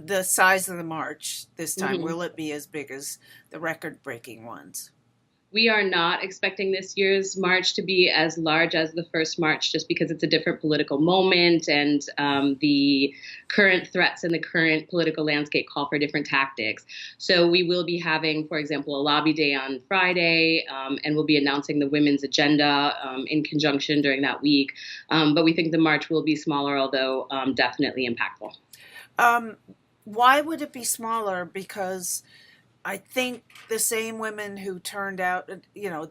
the size of the march this time? Mhm. Will it be as big as the record-breaking ones? We are not expecting this year's march to be as large as the first march just because it's a different political moment and the current threats in the current political landscape call for different tactics. So we will be having, for example, a lobby day on Friday, and we'll be announcing the women's agenda in conjunction during that week. But we think the march will be smaller, although definitely impactful. Um, why would it be smaller? Because I think the same women who turned out,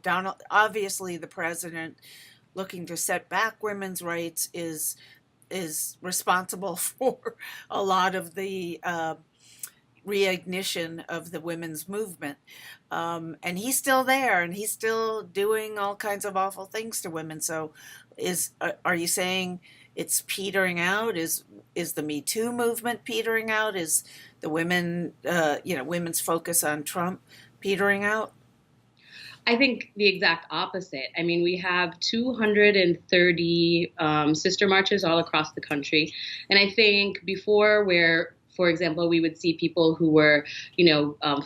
Donald, obviously the president looking to set back women's rights is responsible for a lot of the reignition of the women's movement. And he's still there, and he's still doing all kinds of awful things to women. So, are you saying it's petering out? Is the Me Too movement petering out? Is the women's focus on Trump petering out? I think the exact opposite. I mean, we have 230 sister marches all across the country. And I think before, where, for example, we would see people who were,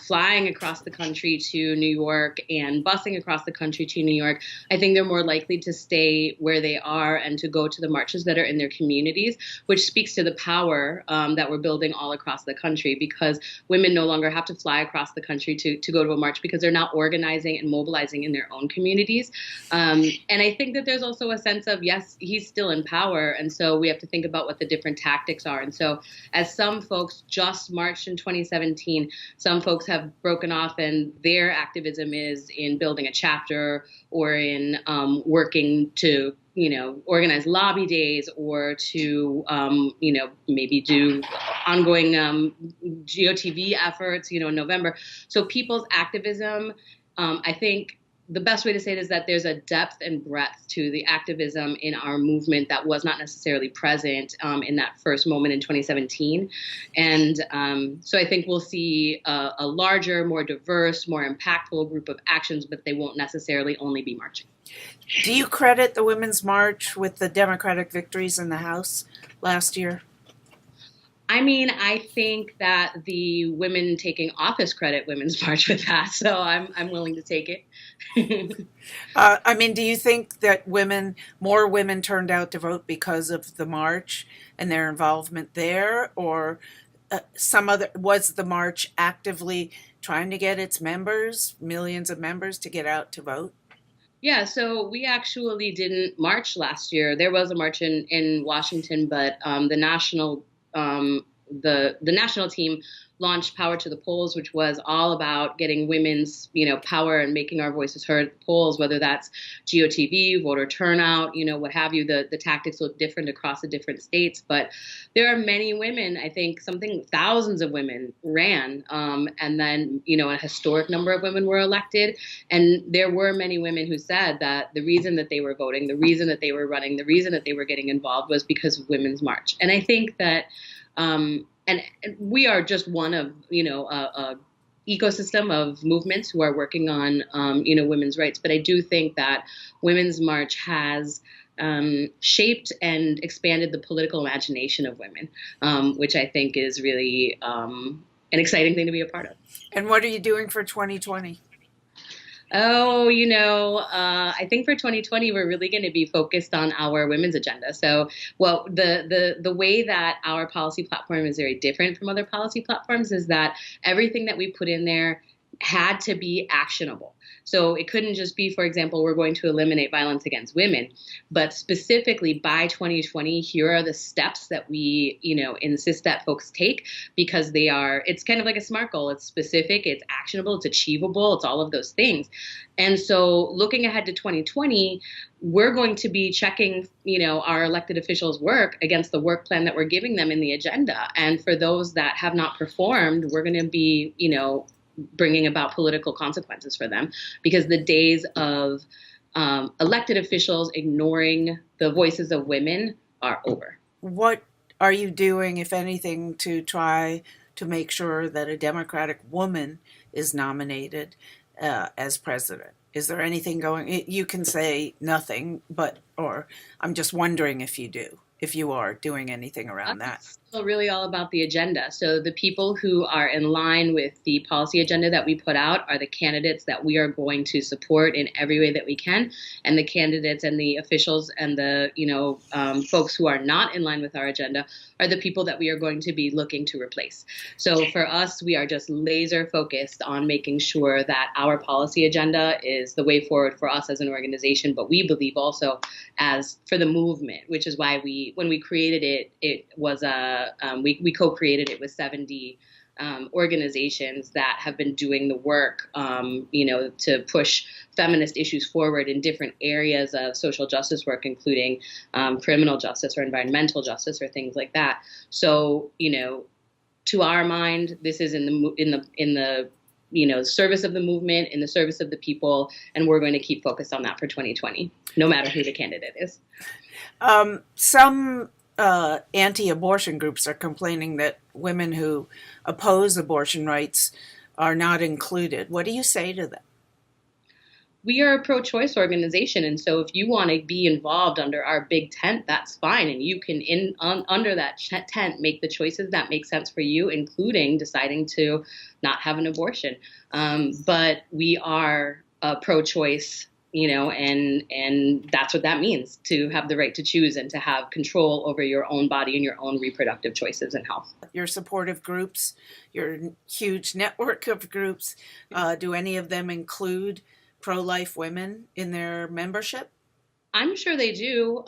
flying across the country to New York and busing across the country to New York, I think they're more likely to stay where they are and to go to the marches that are in their communities, which speaks to the power that we're building all across the country because women no longer have to fly across the country to go to a march because they're now organizing and mobilizing in their own communities. And I think that there's also a sense of, yes, he's still in power. And so we have to think about what the different tactics are. And so as some folks just marched in 2017, some folks have broken off and their activism is in building a chapter or in working to organize lobby days or to, maybe do ongoing GOTV efforts, in November. So people's activism, I think the best way to say it is that there's a depth and breadth to the activism in our movement that was not necessarily present in that first moment in 2017. And so I think we'll see a larger, more diverse, more impactful group of actions, but they won't necessarily only be marching. Do you credit the Women's March with the Democratic victories in the House last year? I mean, I think that the women taking office credit Women's March with that, so I'm willing to take it. I mean, do you think that more women turned out to vote because of the march and their involvement there, or was the march actively trying to get its members, millions of members, to get out to vote? Yeah, so we actually didn't march last year. There was a march in Washington, but the national team launched Power to the Polls, which was all about getting women's, power and making our voices heard at the polls, whether that's GOTV, voter turnout, what have you. The tactics look different across the different states, but there are many women, I think thousands of women ran, and then, a historic number of women were elected. And there were many women who said that the reason that they were voting, the reason that they were running, the reason that they were getting involved was because of Women's March. And I think that and we are just one of, a ecosystem of movements who are working on, women's rights. But I do think that Women's March has shaped and expanded the political imagination of women, which I think is really an exciting thing to be a part of. And what are you doing for 2020? Oh, I think for 2020, we're really going to be focused on our women's agenda. So, well, the way that our policy platform is very different from other policy platforms is that everything that we put in there had to be actionable. So it couldn't just be, for example, we're going to eliminate violence against women, but specifically by 2020, here are the steps that we, insist that folks take because it's kind of like a SMART goal. It's specific, it's actionable, it's achievable, it's all of those things. And so looking ahead to 2020, we're going to be checking, our elected officials' work against the work plan that we're giving them in the agenda. And for those that have not performed, we're going to be, bringing about political consequences for them because the days of elected officials ignoring the voices of women are over. What are you doing, if anything, to try to make sure that a Democratic woman is nominated as president? Is there anything going? You can say nothing, or I'm just wondering if you are doing anything around that. really all about the agenda. So the people who are in line with the policy agenda that we put out are the candidates that we are going to support in every way that we can, and the candidates and the officials and the folks who are not in line with our agenda are the people that we are going to be looking to replace. So for us, we are just laser focused on making sure that our policy agenda is the way forward for us as an organization, but we believe also as for the movement, which is why when we created it, it was we co-created it with 70 organizations that have been doing the work, to push feminist issues forward in different areas of social justice work, including criminal justice or environmental justice or things like that. So, to our mind, this is in the service of the movement, in the service of the people, and we're going to keep focused on that for 2020, no matter who the candidate is. Some anti-abortion groups are complaining that women who oppose abortion rights are not included. What do you say to that? We are a pro-choice organization, and so if you want to be involved under our big tent, that's fine, and you can under that tent make the choices that make sense for you, including deciding to not have an abortion. But we are pro-choice, and that's what that means, to have the right to choose and to have control over your own body and your own reproductive choices and health. Your supportive groups, your huge network of groups, do any of them include pro-life women in their membership? I'm sure they do.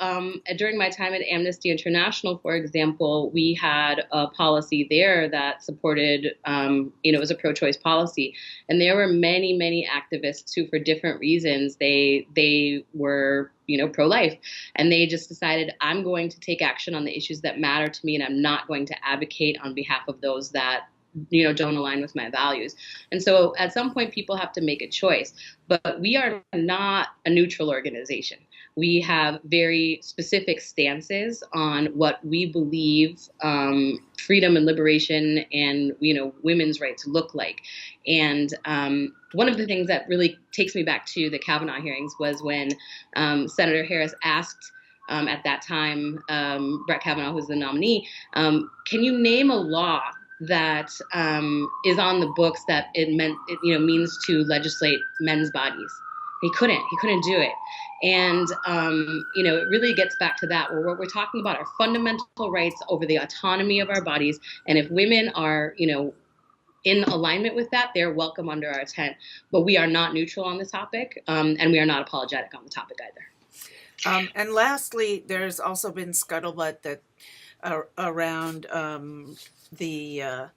During my time at Amnesty International, for example, we had a policy there that supported, it was a pro-choice policy. And there were many, many activists who, for different reasons, they were, pro-life. And they just decided, I'm going to take action on the issues that matter to me, and I'm not going to advocate on behalf of those that don't align with my values. And so at some point, people have to make a choice. But we are not a neutral organization. We have very specific stances on what we believe freedom and liberation and women's rights look like. And one of the things that really takes me back to the Kavanaugh hearings was when Senator Harris asked at that time Brett Kavanaugh, who was the nominee, can you name a law that is on the books that means to legislate men's bodies? He couldn't do it. And, it really gets back to that, where what we're talking about are fundamental rights over the autonomy of our bodies. And if women are, in alignment with that, they're welcome under our tent. But we are not neutral on the topic, and we are not apologetic on the topic either. And lastly, there's also been scuttlebutt that around the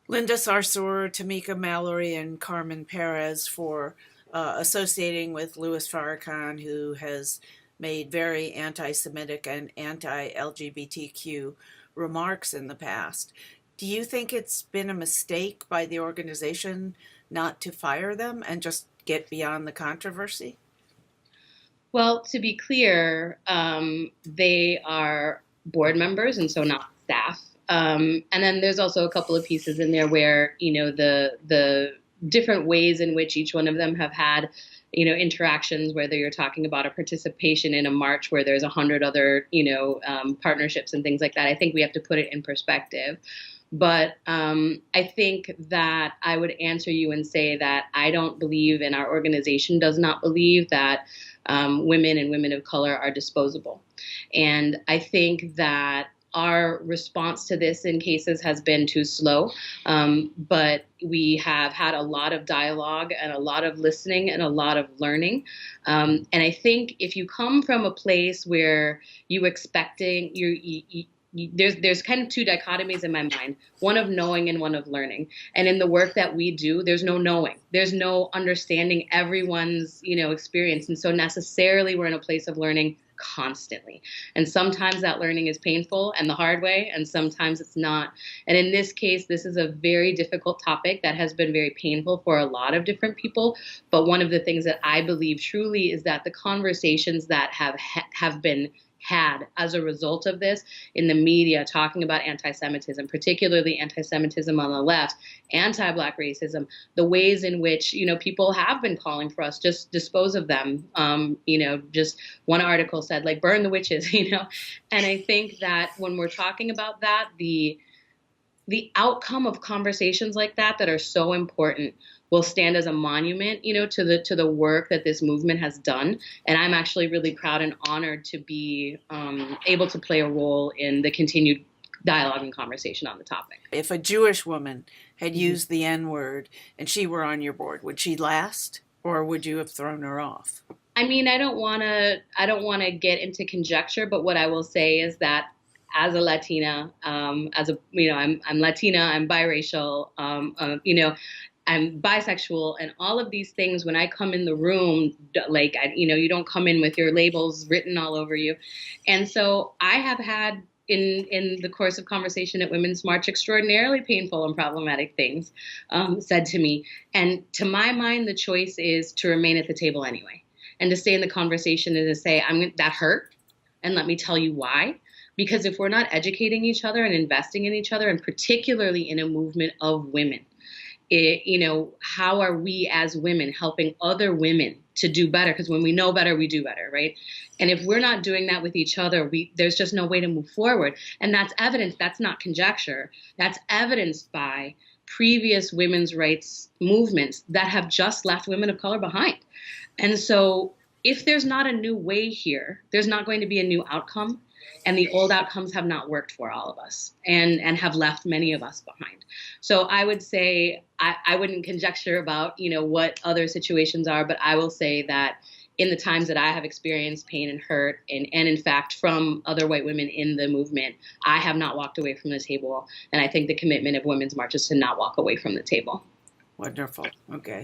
Linda Sarsour, Tamika Mallory, and Carmen Perez for associating with Louis Farrakhan, who has made very anti-Semitic and anti-LGBTQ remarks in the past. Do you think it's been a mistake by the organization not to fire them and just get beyond the controversy? Well, to be clear, they are board members and so not staff. And then there's also a couple of pieces in there where, the different ways in which each one of them have had, interactions, whether you're talking about a participation in a march where there's 100 other, partnerships and things like that. I think we have to put it in perspective. But I think that I would answer you and say that I don't believe, and our organization does not believe, that women and women of color are disposable. And I think that our response to this in cases has been too slow, but we have had a lot of dialogue and a lot of listening and a lot of learning. And I think if you come from a place where there's kind of two dichotomies in my mind, one of knowing and one of learning. And in the work that we do, there's no knowing. There's no understanding everyone's, experience. And so necessarily we're in a place of learning constantly. And sometimes that learning is painful and the hard way, and sometimes it's not. And in this case, this is a very difficult topic that has been very painful for a lot of different people. But one of the things that I believe truly is that the conversations that have been had as a result of this in the media talking about anti-Semitism, particularly anti-Semitism on the left, anti-Black racism, the ways in which, people have been calling for us, just dispose of them. Just one article said, like, burn the witches, And I think that when we're talking about that, the outcome of conversations like that are so important will stand as a monument, to the work that this movement has done. And I'm actually really proud and honored to be able to play a role in the continued dialogue and conversation on the topic. If a Jewish woman had used the N-word and she were on your board, would she last, or would you have thrown her off? I mean, I don't want to get into conjecture, but what I will say is that as a Latina, I'm Latina, I'm biracial, I'm bisexual, and all of these things. When I come in the room, like, you don't come in with your labels written all over you. And so I have had in the course of conversation at Women's March extraordinarily painful and problematic things said to me. And to my mind, the choice is to remain at the table anyway, and to stay in the conversation and to say, that hurt, and let me tell you why. Because if we're not educating each other and investing in each other, and particularly in a movement of women, how are we as women helping other women to do better? Because when we know better, we do better, right? And if we're not doing that with each other, there's just no way to move forward. And that's evidence. That's not conjecture. That's evidenced by previous women's rights movements that have just left women of color behind. And so if there's not a new way here, there's not going to be a new outcome. And the old outcomes have not worked for all of us and have left many of us behind. So I would say I wouldn't conjecture about, what other situations are, but I will say that in the times that I have experienced pain and hurt, and in fact from other white women in the movement, I have not walked away from the table. And I think the commitment of Women's March is to not walk away from the table. Wonderful. Okay.